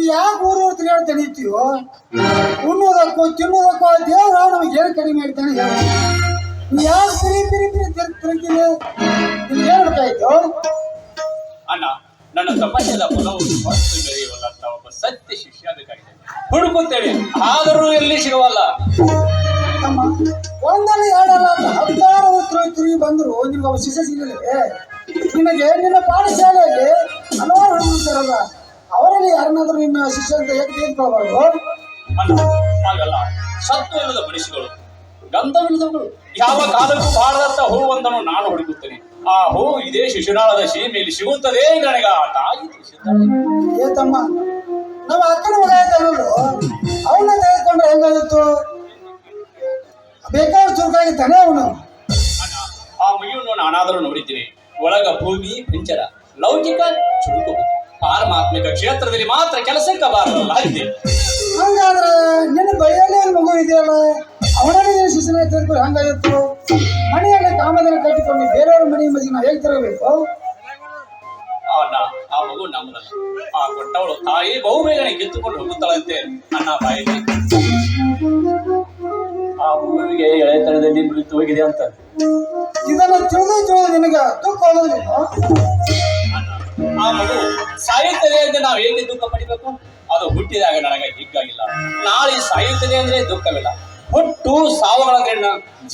ಯಾಕೆ ಊರು ತಿರುಗಾಡ್ತಾ ನಿಂತೀವೋ? ಉಣ್ಣೋದಕ್ಕೋ ತಿನ್ನೋದಕ್ಕೋ ದೇವ್ರ ನಮಗೆ ಏನು ಕಡಿಮೆ ಮಾಡ್ತಾನೆ? ಯಾಕೆ ತಿರಿ ತಿರಿ ತಿರಿ ತಿರುಗ್ತೀನಿ? ನಿಮ್ಗೆ ಹೇಳ್ಬೇಕಾಯ್ತು ಅಣ್ಣ. ನನ್ನ ತಪಸ್ಸದ ಫಲವು ಹೊತ್ತು ಬೆಳೆಯುವಲ್ಲ ಒಬ್ಬ ಸತ್ಯ ಶಿಷ್ಯ ಬೇಕಾಗಿದೆ. ಹುಡುಕುತ್ತೇನೆ, ಆದರೂ ಎಲ್ಲಿ ಸಿಗುವಲ್ಲ. ತಮ್ಮ ಒಂದಲ್ಲ ಎರಡಲ್ಲ ಹತ್ತಾರು ತಿರುಗಿ ಬಂದ್ರು ನಿಮ್ಗೆ ಒಬ್ಬ ಶಿಷ್ಯ ಸಿಗಲಿಲ್ಲ. ನಿನಗೆ ನಿನ್ನ ಪಾಠಶಾಲೆಯಲ್ಲಿ ಹಲವಾರು ಹುಡುಗಿರ್ತಾರಲ್ಲ, ಅವರಲ್ಲಿ ಯಾರನ್ನಾದ್ರೂ ನಿನ್ನ ಶಿಷ್ಯ ಅಂತ ಹೇಗೆ ತೆಗೆದುಕೊಳ್ಬಾರ್ದು? ಹಾಗಲ್ಲ, ಸತ್ತು ಇಲ್ಲದ ಮನುಷ್ಯಗಳು, ಗಂಧವಿಲ್ಲದವರು, ಯಾವ ಕಾಲಕ್ಕೂ ಬಾಳದಂತ ಹೂವೊಂದನ್ನು ನಾನು ಹುಡುಕುತ್ತೇನೆ. ಆ ಹೂ ಇದೇ ಶಿಶುನಾಳದ ಸೀಮೆಯಲ್ಲಿ ಸಿಗುತ್ತದೆ ನನಗ ಏ ತಮ್ಮ, ನಮ್ಮ ಅಕ್ಕನ ಮಗ ಆಯ್ತಾನಲ್ಲು, ಅವನ್ನ ತೆಗೆದುಕೊಂಡ್ರೆ ಹೆಂಗಾಗಿತ್ತು? ಬೇಕಾದ್ರೆ ಚುರುಕಾಗಿದ್ದಾನೆ ಅವನು. ಆ ಮೈಯನ್ನು ನಾನಾದರೂ ನೋಡಿದ್ದೀನಿ. ಒಳಗ ಭೂಮಿ ಪಿಂಚರ, ಲೌಕಿಕ ಚುರುಕು, ಪಾರಮಾತ್ಮಿಕ ಕ್ಷೇತ್ರದಲ್ಲಿ ಮಾತ್ರ ಕೆಲಸಕ್ಕೆ ಬಾರಲ್ಲ. ಹಂಗಾದ್ರೆ ನಿನ್ನ ಬಳಿಯಲ್ಲಿ ಒಂದು ಮಗು ಇದೆಯಲ್ಲ, ಅವನಲ್ಲಿ ನಿನ್ನ ಶಿಕ್ಷಣ ತೆಗೆದುಕೊಂಡು ಹಂಗಾಗಿತ್ತು. ಮನೆಯಲ್ಲಿ ಕಾಮದಲ್ಲಿ ಕಟ್ಟಿಕೊಂಡು ಬೇರೆಯವ್ರ ಮನೆ ಮಧ್ಯೆ ನಾವು ಹೇಗೆ ತಿರಗಬೇಕು? ಆ ಮಗು ನಮ್ಮದಲ್ಲ. ಆ ಕೊಟ್ಟವಳು ತಾಯಿ ಬಹುಬೇಗನೆ ಕಿತ್ತುಕೊಂಡು ಹೋಗುತ್ತಾಳಂತೆ ನನ್ನ ಬಾಯಿಗೆ. ಆ ಮಗುವಿಗೆ ಎಳೆತನದಲ್ಲಿ ಮೃತ್ಯು ಹೋಗಿದೆ ಅಂತ ಇದನ್ನು ತಿಳಿದು ನಿನಗೆ ದುಃಖ ಹೋಗೋದಿಲ್ಲ. ಆ ಮಗು ಸಾಯುತ್ತದೆ ಅಂದ್ರೆ ನಾವು ಹೇಗೆ ದುಃಖ ಪಡಿಬೇಕು? ಅದು ಹುಟ್ಟಿದಾಗ ನನಗೆ ಹೀಗಾಗಿಲ್ಲ, ನಾಳೆ ಸಾಯುತ್ತದೆ ಅಂದ್ರೆ ದುಃಖವಿಲ್ಲ. ಹುಟ್ಟು ಸಾವುಗಳ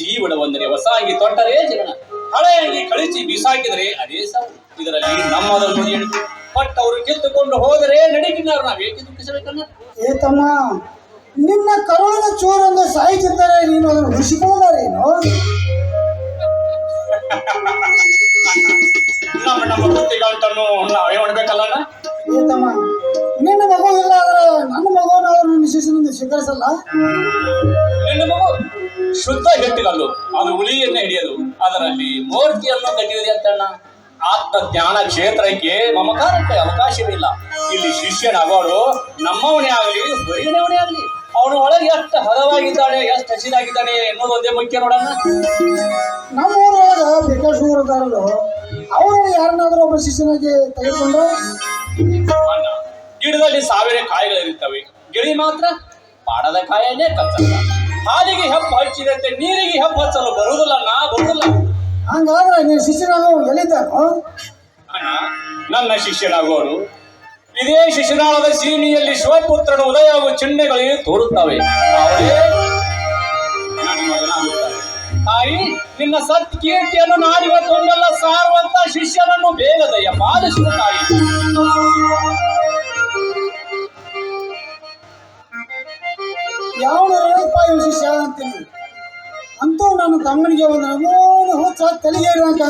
ಜೀವನ ಒಂದರೆ ಹೊಸ ಅಂಗಿ ತೊಟ್ಟರೆ ಜೀವನ, ಹಳೆ ಅಂಗಿ ಕಳಿಸಿ ಬಿಸಾಕಿದರೆ ಅದೇ ಸಾವು. ಇದರಲ್ಲಿ ನಮ್ಮದನ್ನು ಪಟ್ಟವರು ಕಿತ್ತುಕೊಂಡು ಹೋದರೆ ನಡಿಗಿನಾರು ನಾವು ಏಕೆ ದುಃಖಿಸಬೇಕನ್ನ? ಏ ತಮ್ಮ, ನಿನ್ನ ಕರುಳಿನ ಚೂರನ್ನು ಸಾಯಿಸಿದ್ದಾರೆ, ನೀನು ಅದನ್ನು ಉಳಿಸಿಕೊಂಡಾರೇನು? ನಮ್ಮ ಬುದ್ಧಿಗಂಟನ್ನು ನಾವೇ ಹೊಡ್ಬೇಕಲ್ಲ. ಏ ತಮ್ಮ, ನಿನ್ನ ಮಗು ಇಲ್ಲ ಆದ್ರೆ ನನ್ನ ಮಗುವನ್ನು ಅವರು ನಿನ್ನ ಶಿಷ್ಯನಿಂದ ಸ್ವೀಕರಿಸಲ್ಲ. ನಿನ್ನ ಮಗು ಶುದ್ಧ ಗಟ್ಟಿಗಲ್ಲು, ಅದು ಹುಲಿಯನ್ನೇ ಹಿಡಿಯದು, ಅದರಲ್ಲಿ ಮೂರ್ತಿಯನ್ನು ಕಟ್ಟಿದೆ ಅಂತಣ್ಣ. ಆತ್ಮ ಜ್ಞಾನ ಕ್ಷೇತ್ರಕ್ಕೆ ಮಮಕಾರಕ್ಕೆ ಅವಕಾಶವಿಲ್ಲ. ಇಲ್ಲಿ ಶಿಷ್ಯನಾಗೋರು ನಮ್ಮವನೇ ಆಗಲಿ ಹೊರಗಿನವನೇ ಆಗಲಿ, ಅವನು ಒಳಗೆ ಎಷ್ಟು ಹದವಾಗಿದ್ದಾನೆ, ಎಷ್ಟು ಹಸಿದಾಗಿದ್ದಾನೆ ಎನ್ನುವುದು ಒಂದೇ ಮುಖ್ಯ ನೋಡೋಣ. ನಮ್ಮೂರೊಳಗ ಬೇಕಾದವರು ಅವರಲ್ಲಿ ಯಾರನ್ನಾದ್ರೂ ಒಬ್ಬ ಶಿಷ್ಯನಾಗಿ ತೆಗೆದುಕೊಂಡ್ರೆ ಗಿಡದಲ್ಲಿ ಸಾವಿರ ಕಾಯಿಗಳಿರ್ತವೆ, ಗಿಳಿ ಮಾತ್ರ ಪಾಡದ ಕಾಯನ್ನೇ ಕಚ್ಚಲ್ಲ. ಹಾಲಿಗೆ ಹೆಪ್ಪು ಹಚ್ಚಿದಂತೆ ನೀರಿಗೆ ಹೆಪ್ಪು ಹಚ್ಚಲು ಬರುವುದಿಲ್ಲ, ಬರುವುದಿಲ್ಲ. ಹಂಗಾದ್ರೆ ನೀನು ಶಿಷ್ಯನಾಗ ಎಲ್ಲಿದ್ದಾನೋ? ನನ್ನ ಶಿಷ್ಯನಾಗುವರು ಇದೇ ಶಿಶುನಾಳದ ಸೀಮೆಯಲ್ಲಿ ಶಿವಪುತ್ರನ ಉದಯವು ಚಿಹ್ನೆಗಳಿಗೆ ತೋರುತ್ತವೆ. ಅವರೇ ನನ್ನ ಮಗನಾಗುತ್ತಾರೆ. ತಾಯಿ, ನಿನ್ನ ಸತ್ ಕೀರ್ತಿಯನ್ನು ನಾಡಿವತ್ತೊಂದೆಲ್ಲ ಸಾರುವಂತ ಶಿಷ್ಯನನ್ನು ಬೇಗ ದಯ ಪಾಲಿಸುವ ತಾಯಿ. ಯಾವ ಶಿಷ್ಯ ಅಂತೀನಿ ಅಂತೂ ನನ್ನ ತಮ್ಮನಿಗೆ ಒಂದು ನಮೂನೆ ಹುಚ್ಚ ತಲೆಗೆ ಇರುವಂತ